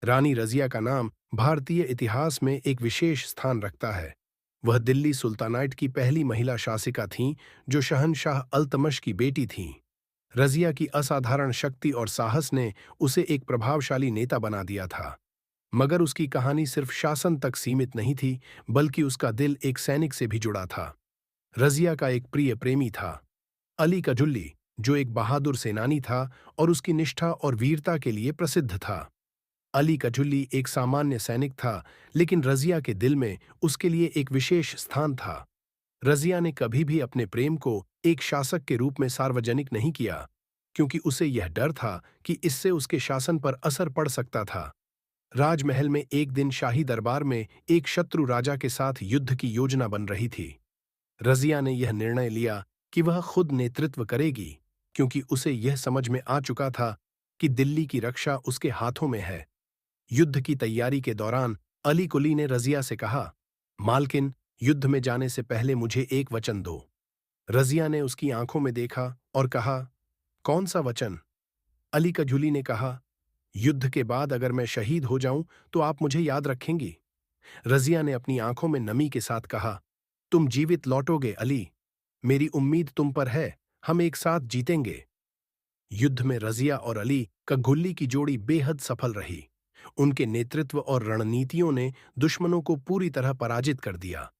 रानी रज़िया का नाम भारतीय इतिहास में एक विशेष स्थान रखता है। वह दिल्ली सुल्तानात की पहली महिला शासिका थीं, जो शहंशाह अल्तमश की बेटी थीं। रज़िया की असाधारण शक्ति और साहस ने उसे एक प्रभावशाली नेता बना दिया था। मगर उसकी कहानी सिर्फ शासन तक सीमित नहीं थी, बल्कि उसका दिल एक सैनिक से भी जुड़ा था। रज़िया का एक प्रिय प्रेमी था, अली कजुल्ली, जो एक बहादुर सेनानी था और उसकी निष्ठा और वीरता के लिए प्रसिद्ध था। अली कजुल्ली एक सामान्य सैनिक था, लेकिन रज़िया के दिल में उसके लिए एक विशेष स्थान था। रज़िया ने कभी भी अपने प्रेम को एक शासक के रूप में सार्वजनिक नहीं किया, क्योंकि उसे यह डर था कि इससे उसके शासन पर असर पड़ सकता था। राजमहल में एक दिन शाही दरबार में एक शत्रु राजा के साथ युद्ध की योजना बन रही थी। रज़िया ने यह निर्णय लिया कि वह खुद नेतृत्व करेगी, क्योंकि उसे यह समझ में आ चुका था कि दिल्ली की रक्षा उसके हाथों में है। युद्ध की तैयारी के दौरान अली कुली ने रज़िया से कहा, मालकिन, युद्ध में जाने से पहले मुझे एक वचन दो। रज़िया ने उसकी आंखों में देखा और कहा, कौन सा वचन? अली कजुली ने कहा, युद्ध के बाद अगर मैं शहीद हो जाऊं तो आप मुझे याद रखेंगी। रज़िया ने अपनी आंखों में नमी के साथ कहा, तुम जीवित लौटोगे अली। मेरी उम्मीद तुम पर है, हम एक साथ जीतेंगे। युद्ध में रज़िया और अली कग्गुल्ली की जोड़ी बेहद सफल रही। उनके नेतृत्व और रणनीतियों ने दुश्मनों को पूरी तरह पराजित कर दिया।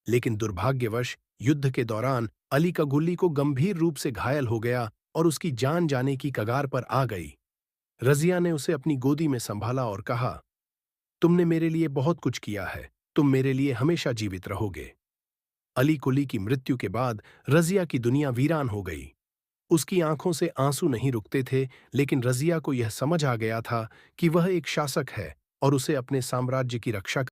लेकिन दुर्भाग्यवश युद्ध के दौरान अली कग्गुल्ली को गंभीर रूप से घायल हो गया और उसकी जान जाने की कगार पर आ गई। रज़िया ने उसे अपनी गोदी में संभाला और कहा, तुमने मेरे लिए बहुत कुछ किया है, तुम मेरे लिए हमेशा जीवित रहोगे। अली कुली की मृत्यु के बाद रज़िया की दुनिया वीरान हो गई। उसकी आंखों से आंसू नहीं रुकते थे, लेकिन रज़िया को यह समझ आ गया था कि वह एक शासक है और उसे अपने साम्राज्य की रक्षा